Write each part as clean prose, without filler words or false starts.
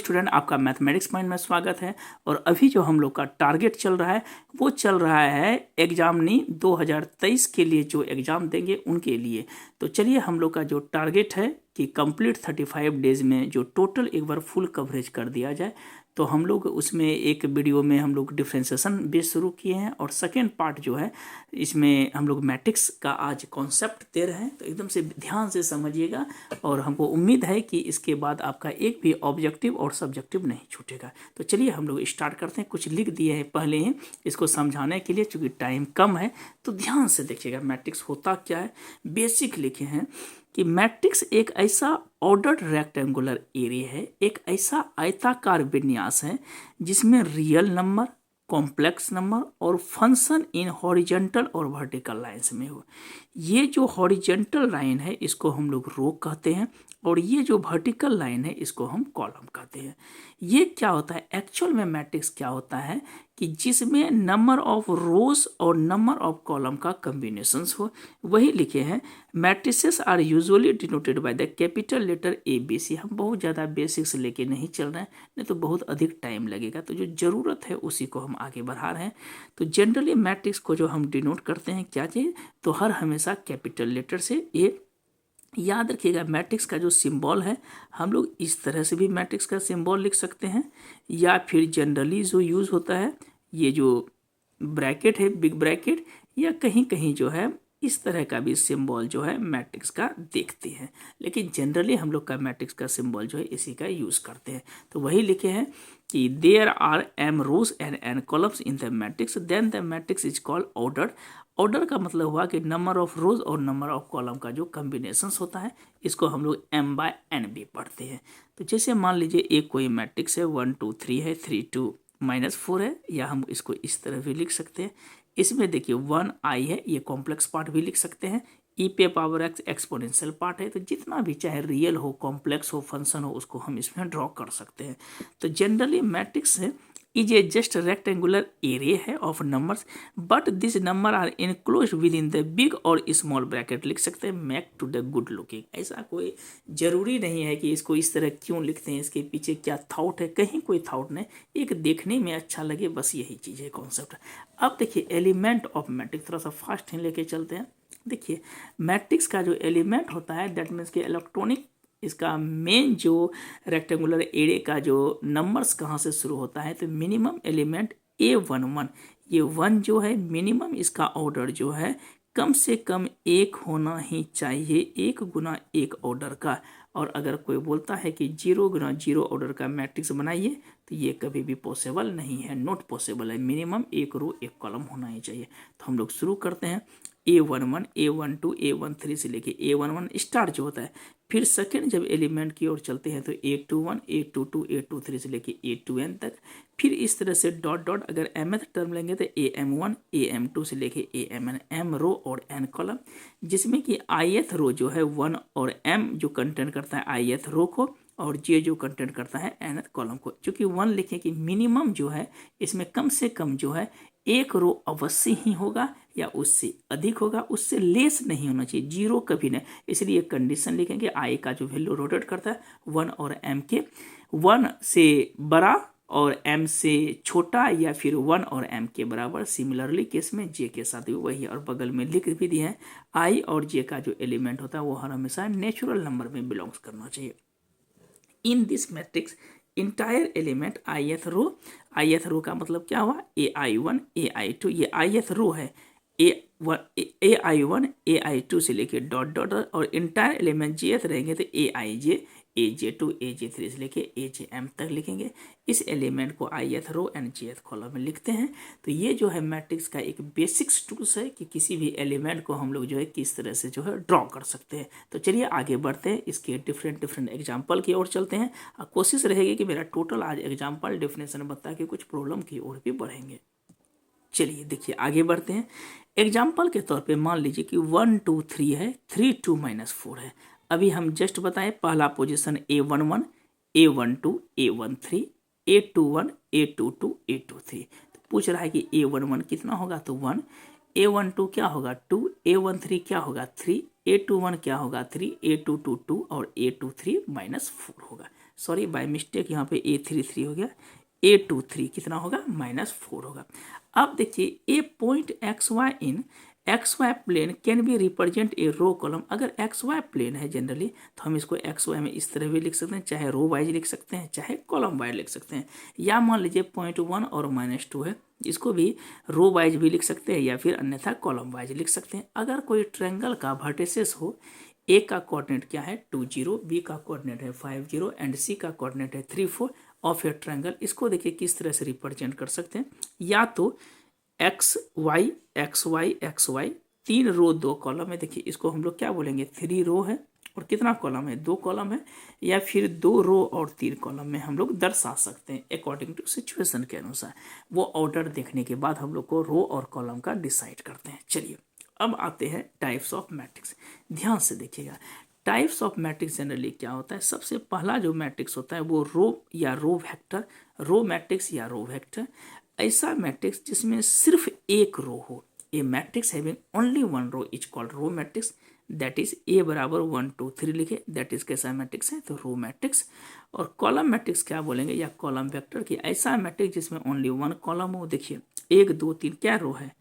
Student, आपका mathematics mind में स्वागत है। और अभी जो हम लोग का टारगेट चल रहा है वो चल रहा है एग्जामिनी 2023 के लिए, जो एग्ज़ाम देंगे उनके लिए। तो चलिए, हम लोग का जो टारगेट है कि कंप्लीट 35 डेज़ में जो टोटल एक बार फुल कवरेज कर दिया जाए। तो हम लोग उसमें एक वीडियो में हम लोग डिफ्रेंसिएशन बेस शुरू किए हैं और सेकेंड पार्ट जो है इसमें हम लोग मैट्रिक्स का आज कॉन्सेप्ट दे रहे हैं। तो एकदम से ध्यान से समझिएगा और हमको उम्मीद है कि इसके बाद आपका एक भी ऑब्जेक्टिव और सब्जेक्टिव नहीं छूटेगा। तो चलिए हम लोग स्टार्ट करते हैं। कुछ लिख दिए हैं पहले ही इसको समझाने के लिए, चूँकि टाइम कम है तो ध्यान से देखिएगा मैट्रिक्स होता क्या है। बेसिक लिखे हैं कि मैट्रिक्स एक ऐसा ऑर्डर्ड रेक्टेंगुलर एरिया है, एक ऐसा आयताकार विन्यास है जिसमें रियल नंबर, कॉम्प्लेक्स नंबर और फंक्शन इन हॉरिजेंटल और वर्टिकल लाइंस में हो। ये जो हॉरिजेंटल लाइन है इसको हम लोग रो कहते हैं और ये जो वर्टिकल लाइन है इसको हम कॉलम कहते हैं। ये क्या होता है एक्चुअल में, मैट्रिक्स क्या होता है कि जिसमें नंबर ऑफ रोज और नंबर ऑफ कॉलम का कम्बिनेशंस हो, वही लिखे हैं। Matrices are usually denoted by the capital letter ABC। हम बहुत ज़्यादा बेसिक्स लेके नहीं चल रहे हैं, नहीं तो बहुत अधिक टाइम लगेगा। तो जो ज़रूरत है उसी को हम आगे बढ़ा रहे हैं। तो जनरली मैट्रिक्स को जो हम डिनोट करते हैं क्या चाहिए, तो हर हमेशा कैपिटल लेटर से। ये याद रखिएगा, मैट्रिक्स का जो सिंबल है हम लोग इस तरह से भी मैट्रिक्स का सिंबल लिख सकते हैं, या फिर जनरली जो यूज़ होता है ये जो ब्रैकेट है, बिग ब्रैकेट, या कहीं कहीं जो है इस तरह का भी सिंबल जो है मैट्रिक्स का देखते हैं। लेकिन जनरली हम लोग का मैट्रिक्स का सिंबल जो है इसी का यूज़ करते हैं। तो वही लिखे हैं कि there are m rows and n columns in the matrix, then the matrix is called ordered. Order का मतलब हुआ कि नंबर ऑफ रोज और नंबर ऑफ कॉलम का जो कम्बिनेशंस होता है इसको हम लोग m/n भी पढ़ते हैं। तो जैसे मान लीजिए एक कोई मैट्रिक्स है 1 2 3 है, 3 2 -4 है, या हम इसको इस तरह भी लिख सकते हैं। इसमें देखिए 1i है, ये कॉम्प्लेक्स पार्ट भी लिख सकते हैं। e पे पावर x एक्सपोनेंशियल पार्ट है। तो जितना भी चाहे रियल हो, कॉम्प्लेक्स हो, फंक्शन हो, उसको हम इसमें ड्रॉ कर सकते हैं। तो generally matrix is a just rectangular area है of numbers, but this number are enclose within the big और स्मॉल ब्रैकेट लिख सकते हैं, make to the good looking. ऐसा कोई जरूरी नहीं है कि इसको इस तरह क्यों लिखते हैं, इसके पीछे क्या थाउट है, कहीं कोई थाउट नहीं, एक देखने में अच्छा लगे, बस यही चीज़ है, कॉन्सेप्ट। अब देखिए एलिमेंट ऑफ मैट्रिक्स, थोड़ा सा फास्ट लेके चलते हैं। देखिए मैट्रिक्स का जो एलिमेंट होता है दैट मीन्स कि इलेक्ट्रॉनिक, इसका मेन जो रेक्टेंगुलर एरिया का जो नंबर्स कहाँ से शुरू होता है, तो मिनिमम एलिमेंट A11, ये 1 जो है मिनिमम, इसका ऑर्डर जो है कम से कम 1 होना ही चाहिए, 1 गुना 1 ऑर्डर का। और अगर कोई बोलता है कि 0 गुना 0 ऑर्डर का मैट्रिक्स बनाइए, तो ये कभी भी पॉसिबल नहीं है, नॉट पॉसिबल है। मिनिमम 1 रो 1 कॉलम होना ही चाहिए। तो हम लोग शुरू करते हैं A11, A12, A13 से लेके A11 स्टार जो होता है। फिर सेकेंड जब एलिमेंट की ओर चलते हैं तो A21, A22, A23 से लेके A2n तक। फिर इस तरह से डॉट डॉट, अगर mth टर्म लेंगे तो AM1, AM2 से लेके AMn, m रो और n कॉलम, जिसमें कि ith रो जो है 1 और m जो कंटेंट करता है ith रो को, और j जो कंटेंट करता है nth कॉलम को। चूँकि 1 लिखें कि मिनिमम जो है इसमें कम से कम जो है 1 रो अवश्य ही होगा या उससे अधिक होगा, उससे लेस नहीं होना चाहिए, 0 कभी नहीं। इसलिए कंडीशन लिखेंगे i का जो वैल्यू रोटेट करता है 1 और m के, 1 से बड़ा और m से छोटा, या फिर 1 और m के बराबर। सिमिलरली केस में j के साथ भी वही, और बगल में लिख भी दिए हैं i और j का जो एलिमेंट होता है वो हर हमेशा नेचुरल नंबर में बिलोंग्स करना चाहिए। In this matrix entire element ith रो का मतलब क्या हुआ, AI1, AI2, ये ith रो है, AI1, AI2 से लेके डॉट डॉट, और इंटायर एलिमेंट jth रहेंगे तो AIJ, AJ2, AJ3 से लेके AJM तक लिखेंगे। इस एलिमेंट को ith row and jth column में लिखते हैं। तो ये जो है मैट्रिक्स का एक बेसिक्स टूल्स है कि किसी भी एलिमेंट को हम लोग जो है किस तरह से जो है ड्रॉ कर सकते हैं। तो चलिए आगे बढ़ते हैं, इसके डिफरेंट एग्जाम्पल की ओर चलते हैं। कोशिश रहेगी कि मेरा टोटल आज एग्जाम्पल डेफिनेशन बता के कुछ प्रॉब्लम की ओर भी बढ़ेंगे। चलिए देखिए आगे बढ़ते हैं। एग्जाम्पल के तौर पे मान लीजिए कि 1 2 3 है, 3 2 -4 है। अभी हम जस्ट बताएं, पहला position A11, A12, A13, A21, A22, A23। तो पूछ रहा है कि A11 कितना होगा, तो 1, A12 क्या होगा 2, A13 क्या होगा 3, A21 क्या होगा 3, A22 2 और A23 -4 होगा। सॉरी बाय मिस्टेक यहाँ पे A33 हो गया, A23 कितना होगा -4 होगा। अब देखिए a point x y in x y plane can be represent a row column. अगर एक्स वाई प्लेन है जनरली तो हम इसको एक्स वाई में इस तरह भी लिख सकते हैं, चाहे रो वाइज लिख सकते हैं चाहे कॉलम वाइज लिख सकते हैं, या मान लीजिए पॉइंट 1 और -2 है, इसको भी रो वाइज भी लिख सकते हैं या फिर अन्यथा कॉलम वाइज लिख सकते हैं। अगर कोई ट्रायंगल का वर्टिसेस हो, ए का कोऑर्डिनेट क्या है 2 0, बी का कोऑर्डिनेट है 5 0 एंड सी का कोऑर्डिनेट है 3 4 ऑफ ए ट्रायंगल, इसको देखिए किस तरह से रिप्रेजेंट कर सकते हैं, या तो X Y X Y X Y, 3 row 2 column है, देखिए इसको हम लोग क्या बोलेंगे 3 रो है और कितना कॉलम है 2 कॉलम है, या फिर 2 रो और 3 कॉलम में हम लोग दर्शा सकते हैं अकॉर्डिंग टू सिचुएशन के अनुसार। वो ऑर्डर देखने के बाद हम लोग को रो और कॉलम का डिसाइड करते हैं। चलिए अब आते हैं टाइप्स ऑफ मैट्रिक्स। ध्यान से देखिएगा, टाइप्स ऑफ मैट्रिक्स जनरली क्या होता है, सबसे पहला जो मैट्रिक्स होता है वो रो या रो वेक्टर, रो मैट्रिक्स या रो वेक्टर, ऐसा मैट्रिक्स जिसमें सिर्फ एक रो हो। A matrix having only 1 row is called row matrix, that is a बराबर 1 2 3 लिखे, दैट इज कैसा मैट्रिक्स है तो रो मैट्रिक्स। और कॉलम मैट्रिक्स क्या बोलेंगे या कॉलम वेक्टर की ऐसा मैट्रिक्स जिसमें ओनली 1 कॉलम हो। देखिए 1 2 3 क्या रो है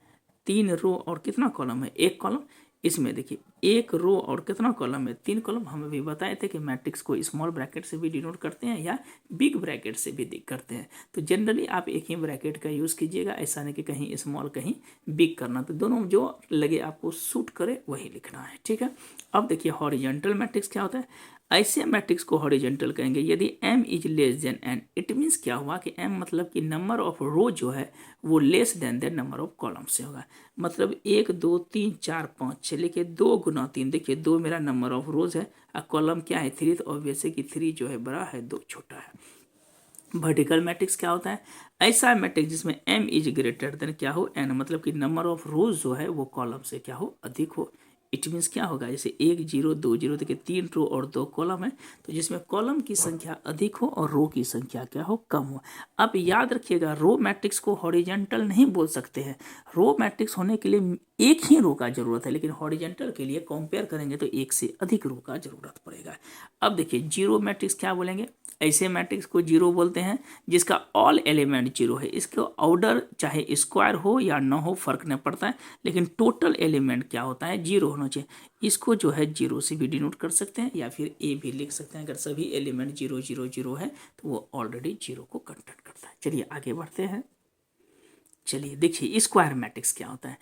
3 रो और कितना कॉलम है 1 कॉलम, इसमें देखिए 1 रो और कितना कॉलम है 3 कॉलम। हम अभी बताए थे कि मैट्रिक्स को स्मॉल ब्रैकेट से भी डिनोट करते हैं या बिग ब्रैकेट से भी करते हैं, तो जनरली आप एक ही ब्रैकेट का यूज़ कीजिएगा, ऐसा नहीं कि कहीं स्मॉल कहीं बिग करना, तो दोनों जो लगे आपको सूट करे वही लिखना है, ठीक है। अब देखिए हॉरिजॉन्टल मैट्रिक्स क्या होता है, ऐसे मैट्रिक्स को हॉरिजॉन्टल कहेंगे यदि m is less then n। It means क्या हुआ कि m मतलब कि नंबर ऑफ रो जो है वो less than number of column से होगा, मतलब 1 2 3 4 5 6 लेके 2 गुना 3, देखिए 2 मेरा नंबर ऑफ रोज है और कॉलम क्या है 3, तो ऑब्वियस है कि 3 जो है बड़ा है 2 छोटा है। वर्टिकल मैट्रिक्स क्या होता है, ऐसा मैट्रिक्स जिसमें m इज ग्रेटर देन क्या हो n, मतलब कि नंबर ऑफ रोज जो है वो कॉलम से क्या हो अधिक हो। इट मीन्स क्या होगा, जैसे 1 0 2 0, देखिए 3 रो और 2 कॉलम है, तो जिसमें कॉलम की संख्या अधिक हो और रो की संख्या क्या हो कम हो। अब याद रखिएगा रो मैट्रिक्स को हॉरिजॉन्टल नहीं बोल सकते हैं, रो मैट्रिक्स होने के लिए एक ही रो का जरूरत है, लेकिन हॉरिजॉन्टल के लिए कंपेयर करेंगे तो एक से अधिक रो का जरूरत पड़ेगा। अब देखिए जीरो मैट्रिक्स क्या बोलेंगे, ऐसे मैट्रिक्स को जीरो बोलते हैं जिसका ऑल एलिमेंट जीरो है, इसका ऑर्डर चाहे स्क्वायर हो या ना हो फर्क नहीं पड़ता है, लेकिन टोटल एलिमेंट क्या होता है जीरो होना चाहिए। इसको जो है जीरो से भी डिनोट कर सकते हैं या फिर ए भी लिख सकते हैं, अगर सभी एलिमेंट 0 0 0 है तो वो ऑलरेडी जीरो को कंटेंट करता है। चलिए आगे बढ़ते हैं। चलिए देखिए स्क्वायर मैट्रिक्स क्या होता है,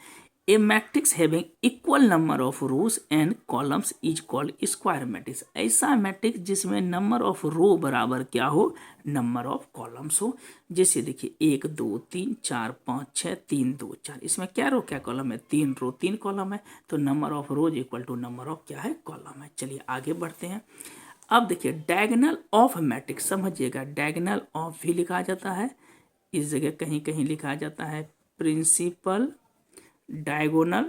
a matrix having equal number of rows and columns is called square matrix. ऐसा मैट्रिक्स जिसमें नंबर ऑफ रो बराबर क्या हो नंबर ऑफ कॉलम्स हो। जैसे देखिए 1 2 3 4 5 6 3 2 4, इसमें क्या रो क्या कॉलम है 3 रो 3 कॉलम है, तो number of rows equal to number of क्या है कॉलम है। चलिए आगे बढ़ते हैं। अब देखिए डायगोनल ऑफ मैट्रिक्स समझिएगा, डायगोनल ऑफ भी लिखा जाता है, इस जगह कहीं कहीं लिखा जाता है प्रिंसिपल डायगोनल,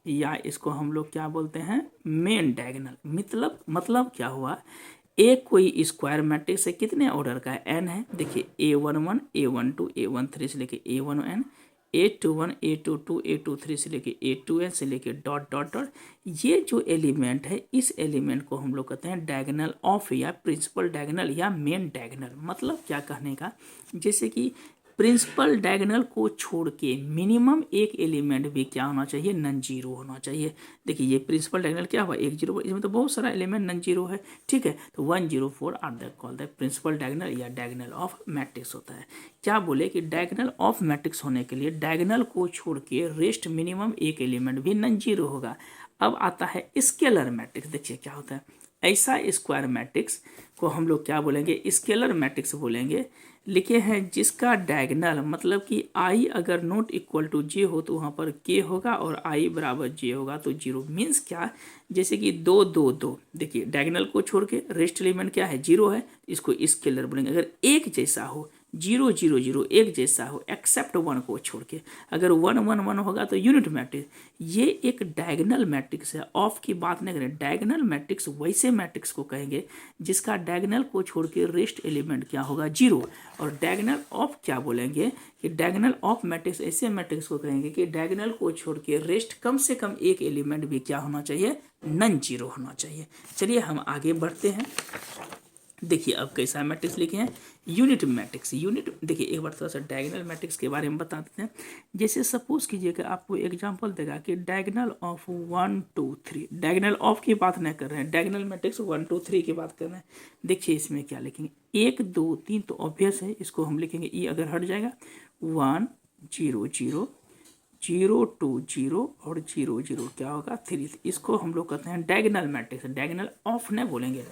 या इसको हम लोग क्या बोलते हैं मेन डायगोनल। मतलब क्या हुआ, एक कोई स्क्वायर मैट्रिक्स है कितने ऑर्डर का है n है, देखिए A11 A12 A13 से लेके A1n, A21 A22 A23 से लेके A2n से लेके डॉट डॉट डॉट, ये जो एलिमेंट है इस एलिमेंट को हम लोग कहते हैं डायगोनल ऑफ या प्रिंसिपल डायगोनल या मेन डायगोनल। मतलब क्या कहने का, जैसे कि प्रिंसिपल डायगोनल को छोड़ के मिनिमम एक एलिमेंट भी क्या होना चाहिए नन जीरो होना चाहिए। देखिए ये प्रिंसिपल डायगोनल क्या हुआ 1 0, इसमें तो बहुत सारा एलिमेंट नन जीरो है, ठीक है, तो 1 0 4 are the call the principal diagonal या डायगोनल ऑफ मैट्रिक्स होता है। क्या बोले कि डायगोनल ऑफ मैट्रिक्स होने के लिए डायगोनल को छोड़ के रेस्ट मिनिमम एक एलिमेंट भी नन जीरो होगा। अब आता है स्केलर मैट्रिक्स, देखिए क्या होता है, ऐसा स्क्वायर मैट्रिक्स को हम लोग क्या बोलेंगे स्केलर मैट्रिक्स बोलेंगे, लिखे हैं जिसका डायगोनल मतलब कि i अगर नॉट इक्वल टू j हो तो वहाँ पर k होगा और i बराबर j होगा तो जीरो। मीन्स क्या, जैसे कि 2 2 2, देखिए डायगोनल को छोड़ के रेस्ट एलिमेंट क्या है जीरो है, इसको स्केलर बोलेंगे। अगर एक जैसा हो 0 0 0 एक जैसा हो एक्सेप्ट 1 को छोड़ के, अगर 1 1 1 होगा तो यूनिट मैट्रिक्स, ये एक डायगोनल मैट्रिक्स है। ऑफ की बात नहीं करें, डायगोनल मैट्रिक्स वैसे मैट्रिक्स को कहेंगे जिसका डायगोनल को छोड़ के रेस्ट एलिमेंट क्या होगा जीरो। और डायगोनल ऑफ क्या बोलेंगे कि डायगोनल ऑफ मैट्रिक्स ऐसे मैट्रिक्स को कहेंगे कि डायगोनल को छोड़ के रेस्ट कम से कम एक एलिमेंट भी क्या होना चाहिए नन जीरो होना चाहिए। चलिए हम आगे बढ़ते हैं। देखिए अब कैसा मैट्रिक्स लिखे हैं, यूनिट मैट्रिक्स। यूनिट देखिए एक बार थोड़ा सा डायगोनल मैट्रिक्स के बारे में बता देते हैं। जैसे सपोज कीजिए कि आपको एग्जांपल देगा कि डायगोनल ऑफ 1 2 3, डायगोनल ऑफ की बात नहीं कर रहे हैं, डायगोनल मैट्रिक्स 1 2 3 की बात कर रहे हैं। देखिए इसमें क्या लिखेंगे, 1 2 3 तो ऑब्वियस है, इसको हम लिखेंगे ई अगर हट जाएगा, 1 0 0 0 2 0 और 0 0 क्या होगा 3। इसको हम लोग कहते हैं डायगोनल मैट्रिक्स। डायगोनल ऑफ नहीं बोलेंगे,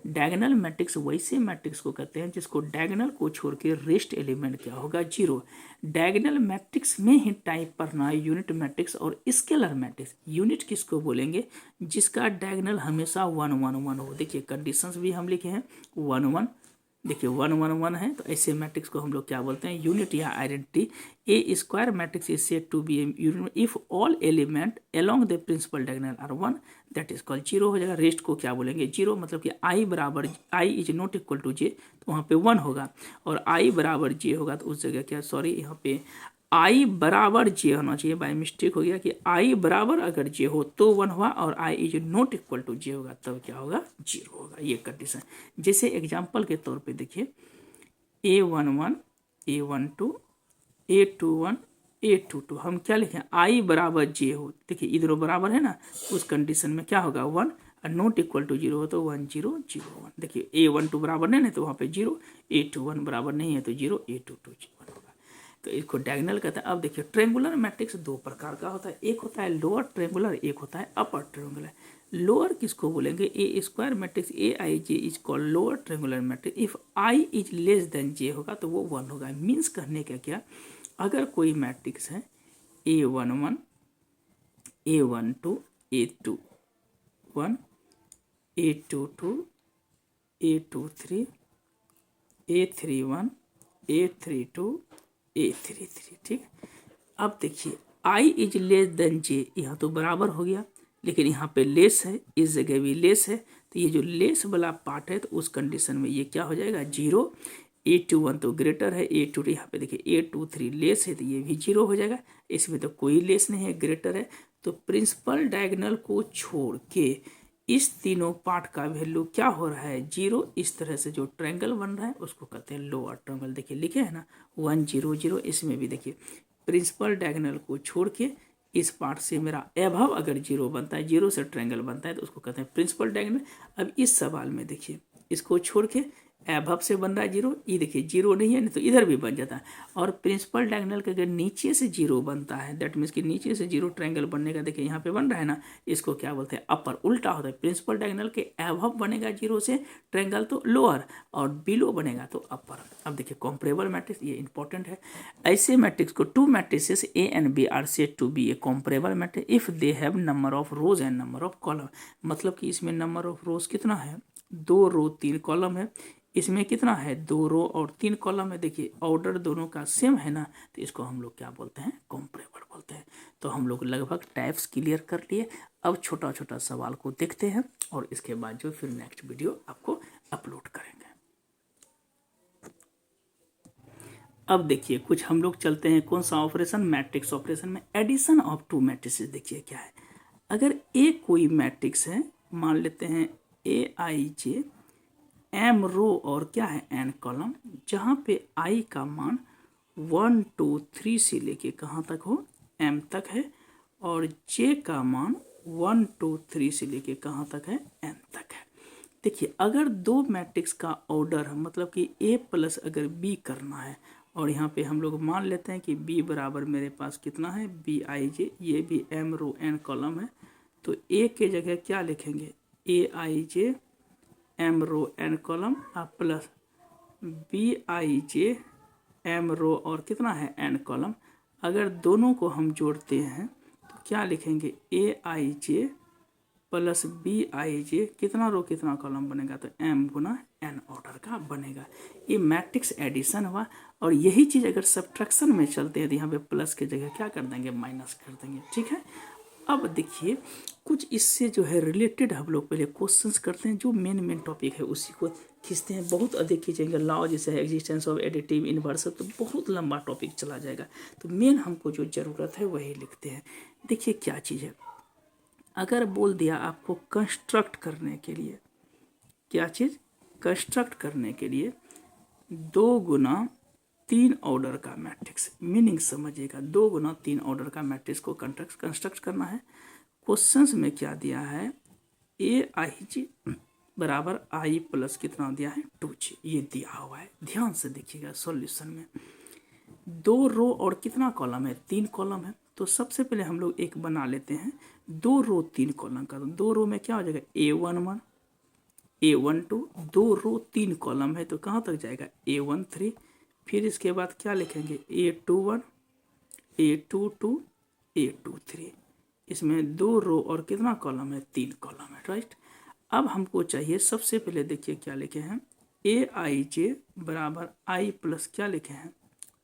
डायगोनल मैट्रिक्स वैसे मैट्रिक्स को कहते हैं जिसको डायगोनल को छोड़ के रेस्ट एलिमेंट क्या होगा 0। डायगोनल मैट्रिक्स में ही टाइप पढ़ना है यूनिट मैट्रिक्स और स्केलर मैट्रिक्स। यूनिट किसको बोलेंगे, जिसका डायगोनल हमेशा 1 1 1 हो। देखिए कंडीशंस भी हम लिखे हैं 1 1, देखिए 1 1 1 है, तो ऐसे मैट्रिक्स को हम लोग क्या बोलते हैं, यूनिट या identity. A square matrix is said to be unit if all element along the principal diagonal are 1, that is called 0 हो जाएगा। रेस्ट को क्या बोलेंगे 0, मतलब कि आई बराबर I is not equal to जे, तो वहाँ पे 1 होगा, और आई बराबर जे होगा तो उस जगह क्या, सॉरी यहाँ पे आई बराबर जे होना चाहिए, बाय मिस्टेक हो गया कि आई बराबर अगर जे हो तो 1 हुआ, और I is not equal to जे होगा तब क्या होगा 0 होगा। ये कंडीशन। जैसे एग्जांपल के तौर पे देखिए A11 A12 A21 A22, हम क्या लिखें, आई बराबर जे हो, देखिए इधर बराबर है ना, उस कंडीशन में क्या होगा 1, और नॉट इक्वल टू 0 हो तो 1 0 0 1। देखिए A12 बराबर नहीं है तो वहाँ पे 0, A21 बराबर नहीं है तो 0, A22 1 होगा। तो इसको डायगोनल कहते हैं। अब देखिए ट्रेंगुलर मैट्रिक्स दो प्रकार का होता है, एक होता है लोअर ट्रेंगुलर, एक होता है अपर ट्रेंगुलर। लोअर किसको बोलेंगे, a square matrix a i j is called lower triangular matrix. If i is less than j होगा तो वो 1 होगा। मीन्स कहने का क्या, अगर कोई मैट्रिक्स है A11 A12 A21 A22 A23 A31 A32 A33, ठीक। अब देखिए आई इज लेस देन जे, यहाँ तो बराबर हो गया, लेकिन यहाँ पे लेस है, इस जगह भी लेस है, तो ये जो लेस वाला पार्ट है तो उस कंडीशन में ये क्या हो जाएगा 0। A21 तो ग्रेटर है, A22 यहाँ पे देखिए A23 लेस है तो ये भी 0 हो जाएगा। इसमें तो कोई लेस नहीं है, ग्रेटर है। तो प्रिंसिपल डायगोनल को छोड़ के इस तीनों पार्ट का वैल्यू क्या हो रहा है 0। इस तरह से जो ट्रायंगल बन रहा है उसको कहते हैं लोअर ट्रायंगल। देखिए लिखे है ना 1 0 0, इसमें भी देखिए प्रिंसिपल डायगोनल को छोड़ के इस पार्ट से मेरा एबव अगर 0 बनता है, 0 से ट्रायंगल बनता है तो उसको कहते हैं प्रिंसिपल डायगोनल। अब इस सवाल में देखिए इसको छोड़ के एबव से बन रहा है 0, ये देखिए 0 नहीं है, नहीं तो इधर भी बन जाता है। और प्रिंसिपल डायगोनल का अगर नीचे से 0 बनता है, दैट मीन्स कि नीचे से 0 ट्रायंगल बनने का देखिए यहाँ पे बन रहा है ना, इसको क्या बोलते हैं अपर। उल्टा होता है, प्रिंसिपल डायगोनल के एबव बनेगा 0 से ट्रायंगल तो लोअर, और बिलो बनेगा तो अपर। अब देखिए कॉम्परेबल मैट्रिक्स, ये इंपॉर्टेंट है। ऐसे मैट्रिक्स को two matrices A and B are said to be a comparable matrix if they have number of rows and number of column. मतलब कि इसमें नंबर ऑफ रोज कितना है, 2 रो 3 कॉलम है, इसमें कितना है 2 रो और 3 कॉलम है। देखिए ऑर्डर दोनों का सेम है ना, तो इसको हम लोग क्या बोलते हैं कॉम्परेबल बोलते हैं। तो हम लोग लगभग टाइप्स क्लियर कर लिए। अब छोटा छोटा सवाल को देखते हैं और इसके बाद जो फिर नेक्स्ट वीडियो आपको अपलोड करेंगे। अब देखिए कुछ हम लोग चलते हैं कौन सा ऑपरेशन, मैट्रिक्स ऑपरेशन में एडिशन ऑफ टू मैट्रिसेस। देखिए क्या है, अगर ए कोई मैट्रिक्स है, मान लेते हैं ए आई जे एम रो और क्या है एन कॉलम, जहाँ पे आई का मान 1 2 3 से लेके कहाँ तक हो एम तक है, और जे का मान 1 2 3 से लेके कहाँ तक है एन तक है। देखिए अगर दो मैट्रिक्स का ऑर्डर है, मतलब कि ए प्लस अगर बी करना है, और यहाँ पे हम लोग मान लेते हैं कि बी बराबर मेरे पास कितना है बी आई जे, ये भी एम रो एन कॉलम है, तो ए के जगह क्या लिखेंगे a i j m row n column plus b i j m row और कितना है एन कॉलम। अगर दोनों को हम जोड़ते हैं तो क्या लिखेंगे a i J plus b i जे, कितना रो कितना कॉलम बनेगा तो एम गुना एन ऑर्डर का बनेगा। ये मैट्रिक्स एडिशन हुआ। और यही चीज़ अगर सब्ट्रैक्शन में चलते हैं तो यहाँ पे प्लस के जगह क्या कर देंगे माइनस कर देंगे, ठीक है। अब देखिए कुछ इससे जो है रिलेटेड हम लोग पहले क्वेश्चंस करते हैं, जो मेन टॉपिक है उसी को खींचते हैं। बहुत अधिक खींचेंगे, लॉ जैसे है एग्जिस्टेंस ऑफ एडिटिव इन्वर्स, तो बहुत लंबा टॉपिक चला जाएगा। तो मेन हमको जो ज़रूरत है वही लिखते हैं। देखिए क्या चीज़ है, अगर बोल दिया आपको कंस्ट्रक्ट करने के लिए, क्या चीज़ कंस्ट्रक्ट करने के लिए 2 गुना 3 ऑर्डर का मैट्रिक्स, मीनिंग समझिएगा, 2 गुना 3 ऑर्डर का मैट्रिक्स को कंस्ट्रक्ट करना है। क्वेश्चंस में क्या दिया है, AIJ बराबर I प्लस कितना दिया है 2J, ये दिया हुआ है। ध्यान से देखिएगा सॉल्यूशन में 2 रो और कितना कॉलम है, 3 कॉलम है। तो सबसे पहले हम लोग एक बना लेते हैं 2 रो 3 कॉलम का। तो 2 रो में क्या हो जाएगा, A11 A12, 2 रो 3 कॉलम है तो कहाँ तक जाएगा A13। फिर इसके बाद क्या लिखेंगे A21 A22 A23। इसमें 2 रो और कितना कॉलम है, 3 कॉलम है, राइट। अब हमको चाहिए, सबसे पहले देखिए क्या लिखे हैं, AIJ बराबर I प्लस क्या लिखे हैं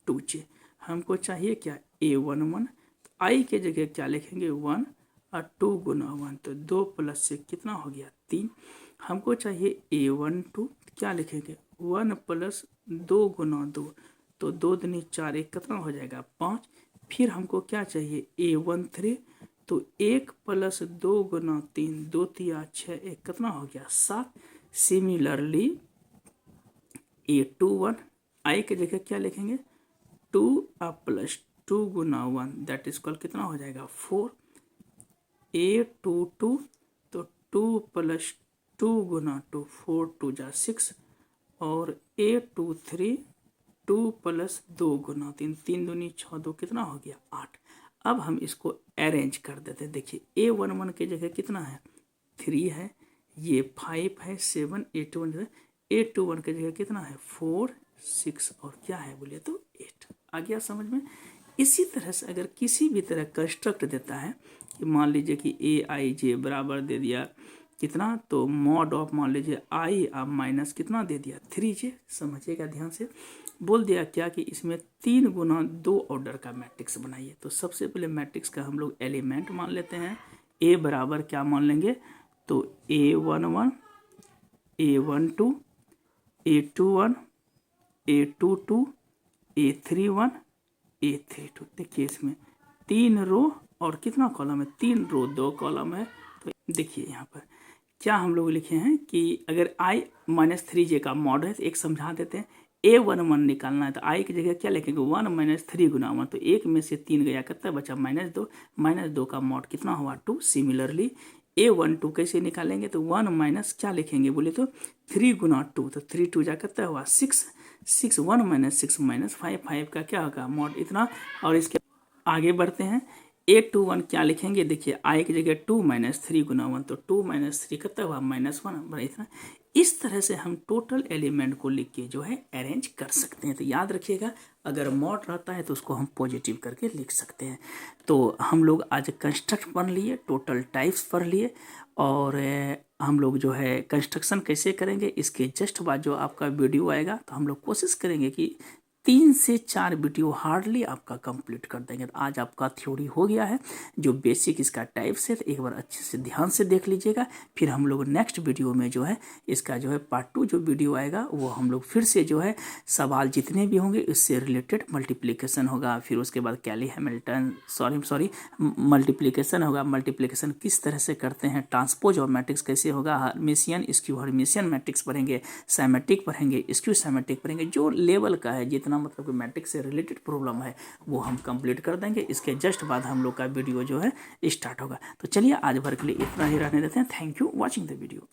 2J। हमको चाहिए क्या A11, तो I के जगह क्या लिखेंगे 1 और 2 गुना 1, तो 2 प्लस से कितना हो गया 3। हमको चाहिए A12, क्या लिखेंगे 1 प्लस 2 गुना 2, तो 2 दूनी 4, 1 कितना हो जाएगा 5। फिर हमको क्या चाहिए A13, तो 1 प्लस 2 गुना 3, 2 तिया 6, 1 कितना हो गया 7। सिमिलरली A21, I के जगह क्या लिखेंगे 2 plus 2 Guna 1 that is call कितना हो जाएगा 4। A22, तो 2 प्लस 2 गुना 2, 4 2 जा 6, और A23 2 प्लस 2 गुना 3, 3 दूनी 6, 2 कितना हो गया 8। अब हम इसको अरेंज कर देते हैं। देखिए A11 के जगह कितना है 3 है, ये 5 है 7, A21 के जगह कितना है 4 6 और क्या है बोलिए तो 8। आ गया समझ में। इसी तरह से अगर किसी भी तरह कंस्ट्रक्ट देता है कि मान लीजिए कि AIJ बराबर दे दिया कितना, तो मॉड ऑफ मान लीजिए I अब माइनस कितना दे दिया 3J। समझिएगा ध्यान से, बोल दिया क्या कि इसमें 3 गुना 2 ऑर्डर का मैट्रिक्स बनाइए। तो सबसे पहले मैट्रिक्स का हम लोग एलिमेंट मान लेते हैं। A बराबर क्या मान लेंगे, तो A11 A12 A21 A22 A31 A32। देखिए इसमें 3 रो और कितना कॉलम है, 3 रो 2 कॉलम है। तो देखिए यहाँ पर क्या हम लोग लिखे हैं कि अगर I माइनस 3J का मॉड है तो एक समझा देते हैं। A11 निकालना है तो I की जगह क्या लिखेंगे 1 माइनस 3 गुना 1, तो 1 में से 3 गया कितना बचा -2, -2 का मॉड कितना हुआ 2। सिमिलरली A12 कैसे निकालेंगे, तो 1 माइनस क्या लिखेंगे बोले तो 3 गुना 2, तो 3 2 जा कितना हुआ 6, 6 1 माइनस 6 माइनस 5, 5 का क्या होगा मॉड इतना। और इसके आगे बढ़ते हैं, A21 क्या लिखेंगे, देखिए I की जगह 2 माइनस 3 गुना 1, तो 2 माइनस 3 कितना हुआ -1 इतना। इस तरह से हम टोटल एलिमेंट को लिख के जो है अरेंज कर सकते हैं। तो याद रखिएगा अगर मॉड रहता है तो उसको हम पॉजिटिव करके लिख सकते हैं। तो हम लोग आज कंस्ट्रक्ट पढ़ लिए, टोटल टाइप्स पढ़ लिए, और हम लोग जो है कंस्ट्रक्शन कैसे करेंगे इसके जस्ट बाद जो आपका वीडियो आएगा तो हम लोग कोशिश करेंगे कि 3 से 4 वीडियो हार्डली आपका कंप्लीट कर देंगे। तो आज आपका थ्योरी हो गया है, जो बेसिक इसका टाइप्स है, तो एक बार अच्छे से ध्यान से देख लीजिएगा। फिर हम लोग नेक्स्ट वीडियो में जो है इसका जो है पार्ट 2 जो वीडियो आएगा वो हम लोग फिर से जो है सवाल जितने भी होंगे इससे रिलेटेड मल्टीप्लिकेशन होगा, फिर उसके बाद कैली हैमिल्टन मल्टीप्लिकेशन होगा, मल्टीप्लिकेशन किस तरह से करते हैं, ट्रांसपोज और मैट्रिक्स कैसे होगा, हर्मिशियन स्क्यू हर्मिशियन मैट्रिक्स पढ़ेंगे, साइमेट्रिक पढ़ेंगे, स्क्यू साइमेट्रिक पढ़ेंगे। जो लेवल का है जितना मतलब कि मैट्रिक्स से रिलेटेड प्रॉब्लम है वो हम कंप्लीट कर देंगे। इसके जस्ट बाद हम लोग का वीडियो जो है स्टार्ट होगा। तो चलिए आज भर के लिए इतना ही रहने देते हैं। Thank you watching the video.